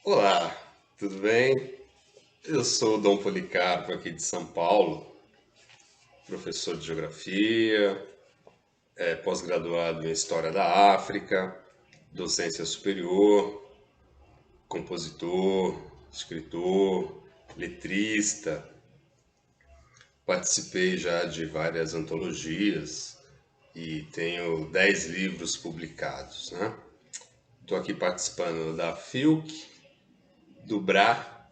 Olá, tudo bem? Eu sou o Dom Policarpo, aqui de São Paulo, professor de Geografia, pós-graduado em História da África, docência superior, compositor, escritor, letrista. Participei já de várias antologias e tenho 10 livros publicados, né? Estou aqui participando da FIUC, do BRA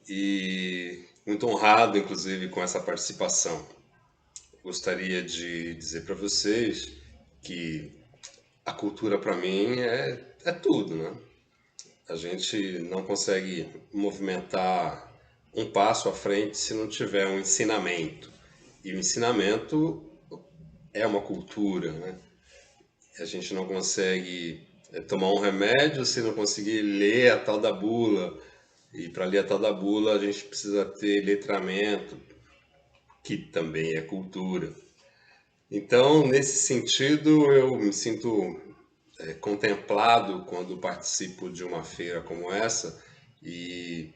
e muito honrado, inclusive, com essa participação. Gostaria de dizer para vocês que a cultura para mim é tudo, né? A gente não consegue movimentar um passo à frente se não tiver um ensinamento. E o ensinamento é uma cultura, né? A gente não consegue tomar um remédio se não conseguir ler a tal da bula. E para ler a tal da bula a gente precisa ter letramento, que também é cultura. Então, nesse sentido, eu me sinto contemplado quando participo de uma feira como essa. E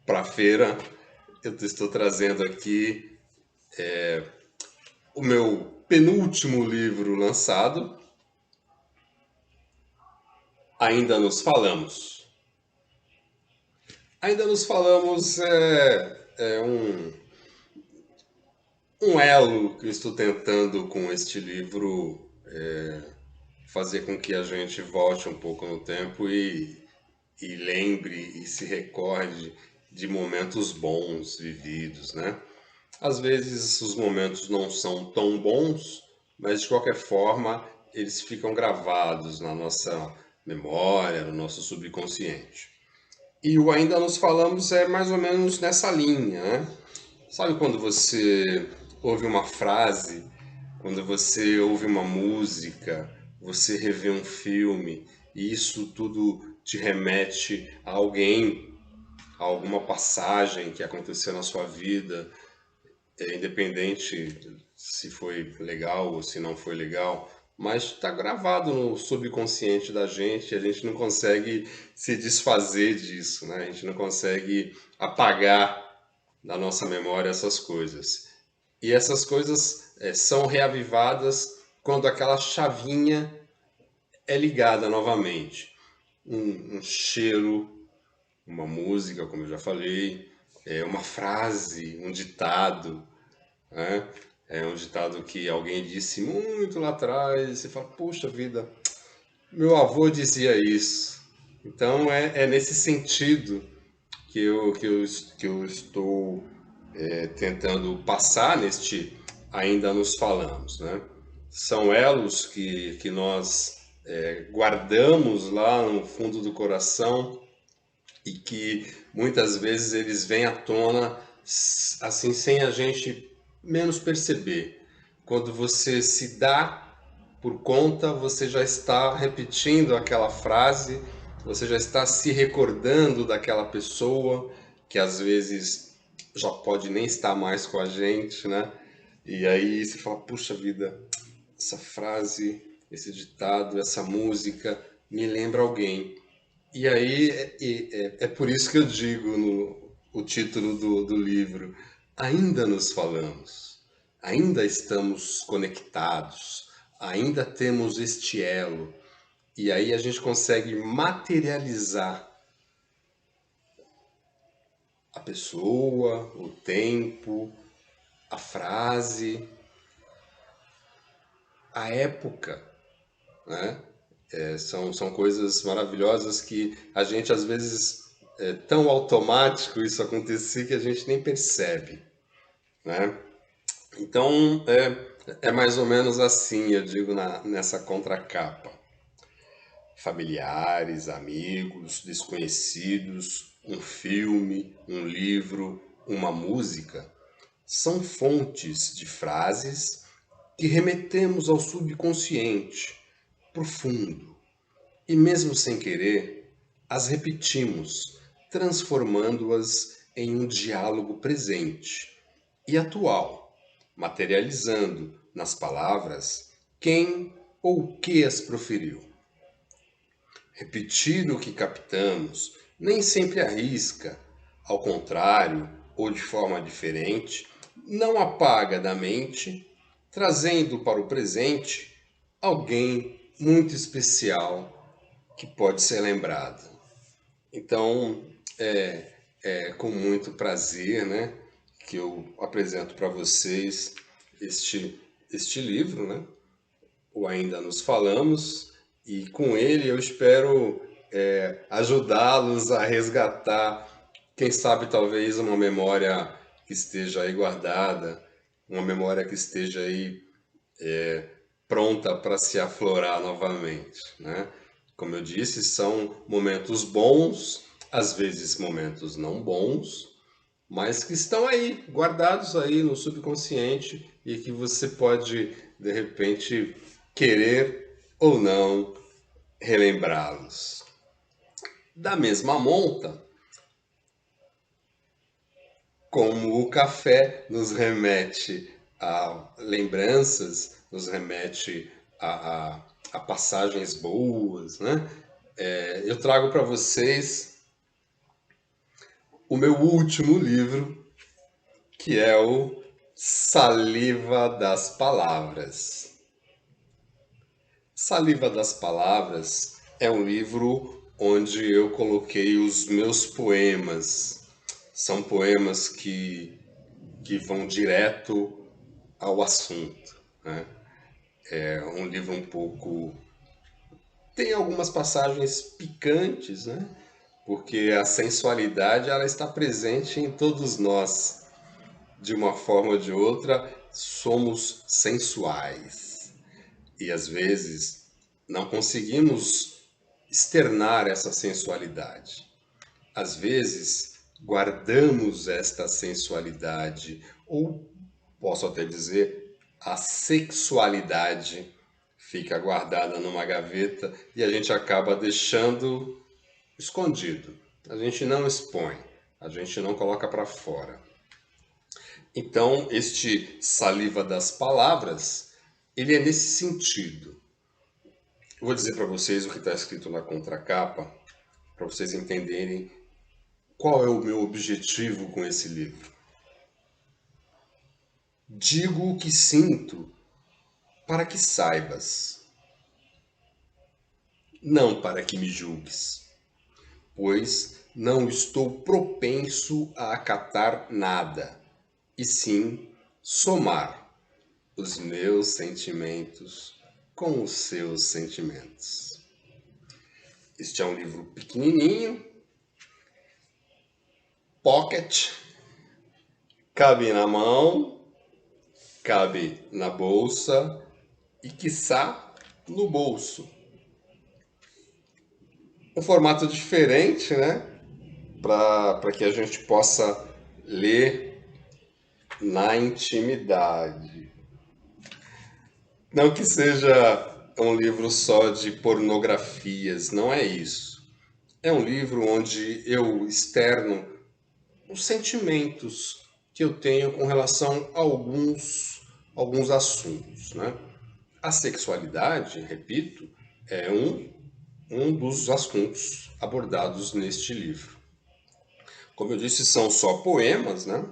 para a feira, eu estou trazendo aqui o meu penúltimo livro lançado, Ainda Nos Falamos. Ainda Nos Falamos é um elo que eu estou tentando com este livro fazer com que a gente volte um pouco no tempo e lembre e se recorde de momentos bons vividos, né? Às vezes os momentos não são tão bons, mas de qualquer forma eles ficam gravados na nossa memória, no nosso subconsciente. E o Ainda Nos Falamos é mais ou menos nessa linha, né? Sabe quando você ouve uma frase, quando você ouve uma música, você revê um filme, e isso tudo te remete a alguém, a alguma passagem que aconteceu na sua vida, independente se foi legal ou se não foi legal, mas está gravado no subconsciente da gente e a gente não consegue se desfazer disso, né? A gente não consegue apagar da nossa memória essas coisas. E essas coisas são reavivadas quando aquela chavinha é ligada novamente. Um cheiro, uma música, como eu já falei, uma frase, um ditado, né? É um ditado que alguém disse muito lá atrás, e você fala, puxa vida, meu avô dizia isso. Então é nesse sentido que eu estou tentando passar neste Ainda Nos Falamos, né? São elos que nós guardamos lá no fundo do coração e que muitas vezes eles vêm à tona assim sem a gente menos perceber. Quando você se dá por conta, você já está repetindo aquela frase, você já está se recordando daquela pessoa que às vezes já pode nem estar mais com a gente, né? E aí você fala, puxa vida, essa frase, esse ditado, essa música me lembra alguém. E aí é por isso que eu digo no o título do livro, ainda nos falamos, ainda estamos conectados, ainda temos este elo. E aí a gente consegue materializar a pessoa, o tempo, a frase, a época, né? São coisas maravilhosas que a gente às vezes é tão automático isso acontecer que a gente nem percebe, né? Então é mais ou menos assim, eu digo nessa contracapa. Familiares, amigos, desconhecidos, um filme, um livro, uma música são fontes de frases que remetemos ao subconsciente profundo e, mesmo sem querer, as repetimos, transformando-as em um diálogo presente e atual, materializando nas palavras quem ou o que as proferiu. Repetir o que captamos nem sempre arrisca, ao contrário, ou de forma diferente, não apaga da mente, trazendo para o presente alguém muito especial que pode ser lembrado. Então, é com muito prazer, né, que eu apresento para vocês este livro, né, o Ainda Nos Falamos, e com ele eu espero ajudá-los a resgatar, quem sabe talvez uma memória que esteja aí guardada, uma memória que esteja aí pronta para se aflorar novamente, né? Como eu disse, são momentos bons, às vezes momentos não bons, mas que estão aí, guardados aí no subconsciente e que você pode, de repente, querer ou não relembrá-los. Da mesma monta, como o café nos remete a lembranças, nos remete a passagens boas, né? Eu trago para vocês o meu último livro, que é o Saliva das Palavras. Saliva das Palavras é um livro onde eu coloquei os meus poemas. São poemas que vão direto ao assunto, né? É um livro um pouco. Tem algumas passagens picantes, né? Porque a sensualidade ela está presente em todos nós. De uma forma ou de outra, somos sensuais. E às vezes não conseguimos externar essa sensualidade. Às vezes guardamos esta sensualidade, ou posso até dizer, a sexualidade fica guardada numa gaveta e a gente acaba deixando escondido. A gente não expõe, a gente não coloca para fora. Então, este Saliva das Palavras, ele é nesse sentido. Eu vou dizer para vocês o que está escrito na contracapa, para vocês entenderem qual é o meu objetivo com esse livro. Digo o que sinto para que saibas, não para que me julgues, pois não estou propenso a acatar nada, e sim somar os meus sentimentos com os seus sentimentos. Este é um livro pequenininho, pocket, cabe na mão, cabe na bolsa e, quiçá, no bolso. Um formato diferente, né? Para que a gente possa ler na intimidade. Não que seja um livro só de pornografias, não é isso. É um livro onde eu externo os sentimentos que eu tenho com relação a alguns assuntos, né? A sexualidade, repito, é um dos assuntos abordados neste livro. Como eu disse, são só poemas, né?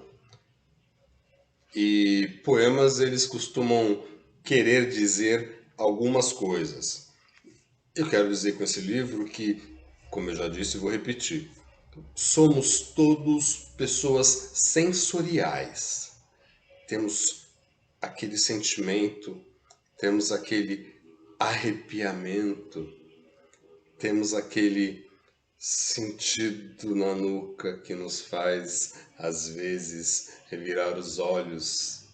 E poemas eles costumam querer dizer algumas coisas. Eu quero dizer com esse livro que, como eu já disse, vou repetir, somos todos pessoas sensoriais. Temos aquele sentimento, temos aquele arrepiamento, temos aquele sentido na nuca que nos faz, às vezes, revirar os olhos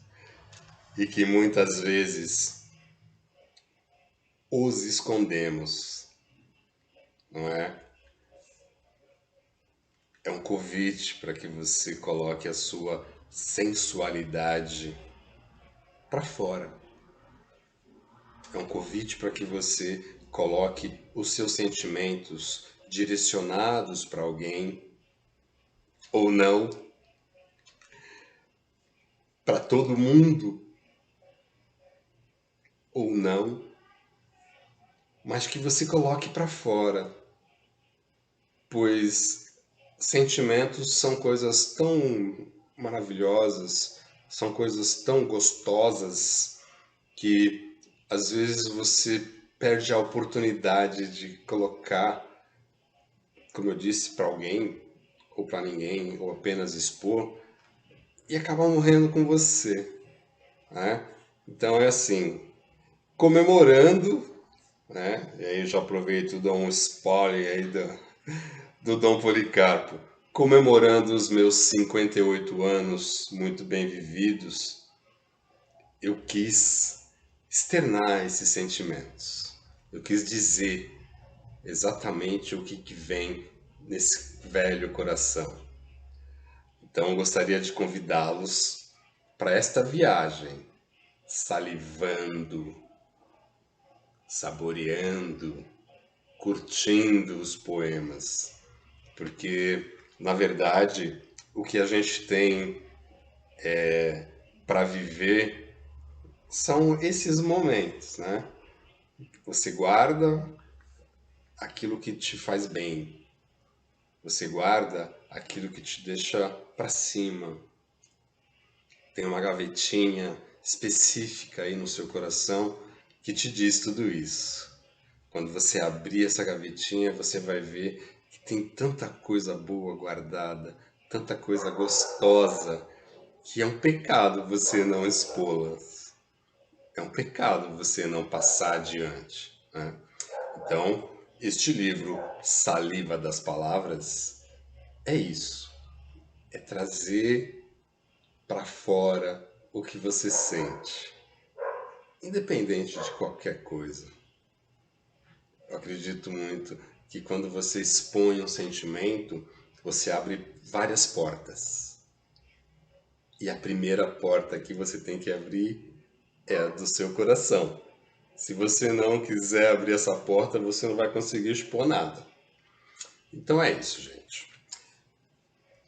e que muitas vezes os escondemos, não é? É um convite para que você coloque a sua sensualidade para fora. É um convite para que você coloque os seus sentimentos direcionados para alguém ou não, para todo mundo ou não, mas que você coloque para fora, pois Sentimentos são coisas tão maravilhosas, são coisas tão gostosas que às vezes você perde a oportunidade de colocar, como eu disse, para alguém ou para ninguém, ou apenas expor, e acaba morrendo com você, né? Então é assim, comemorando, né? E aí eu já aproveito e dou um spoiler aí do Dom Policarpo, comemorando os meus 58 anos muito bem vividos, eu quis externar esses sentimentos. Eu quis dizer exatamente o que vem nesse velho coração. Então, eu gostaria de convidá-los para esta viagem, salivando, saboreando, curtindo os poemas, porque, na verdade, o que a gente tem para viver são esses momentos, né? Você guarda aquilo que te faz bem, você guarda aquilo que te deixa para cima. Tem uma gavetinha específica aí no seu coração que te diz tudo isso. Quando você abrir essa gavetinha, você vai ver que tem tanta coisa boa guardada, tanta coisa gostosa, que é um pecado você não expô-las. É um pecado você não passar adiante, né? Então, este livro, Saliva das Palavras, é isso. É trazer para fora o que você sente, independente de qualquer coisa. Eu acredito muito que quando você expõe um sentimento, você abre várias portas. E a primeira porta que você tem que abrir é a do seu coração. Se você não quiser abrir essa porta, você não vai conseguir expor nada. Então é isso, gente.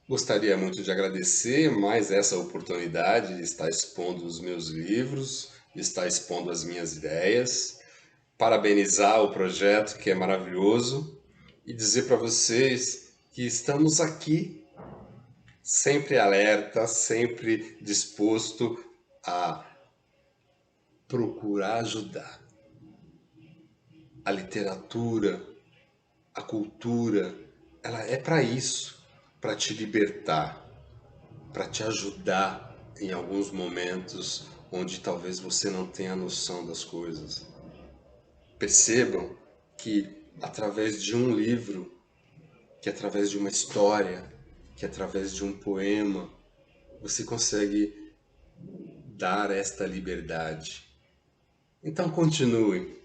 Gostaria muito de agradecer mais essa oportunidade de estar expondo os meus livros, de estar expondo as minhas ideias, parabenizar o projeto que é maravilhoso e dizer para vocês que estamos aqui sempre alerta, sempre disposto a procurar ajudar. A literatura, a cultura, ela é para isso, para te libertar, para te ajudar em alguns momentos onde talvez você não tenha noção das coisas. Percebam que através de um livro, que através de uma história, que através de um poema, você consegue dar esta liberdade. Então continue,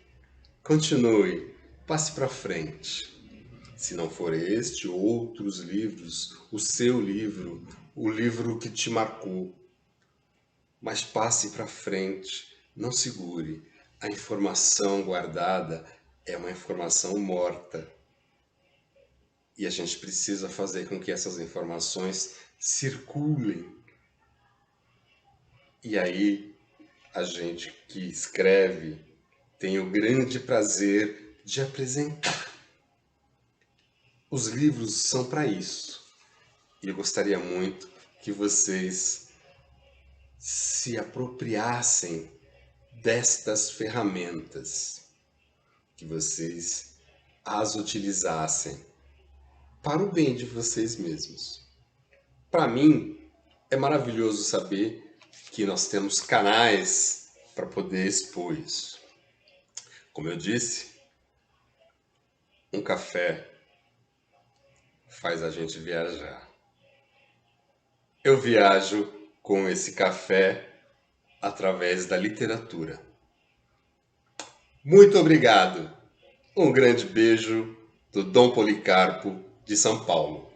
continue, passe para frente. Se não for este, outros livros, o seu livro, o livro que te marcou. Mas passe para frente, não segure. A informação guardada é uma informação morta. E a gente precisa fazer com que essas informações circulem. E aí, a gente que escreve tem o grande prazer de apresentar. Os livros são para isso. E eu gostaria muito que vocês se apropriassem destas ferramentas, que vocês as utilizassem para o bem de vocês mesmos. Para mim, é maravilhoso saber que nós temos canais para poder expor isso. Como eu disse, um café faz a gente viajar. Eu viajo com esse café através da literatura. Muito obrigado. Um grande beijo do Dom Policarpo de São Paulo.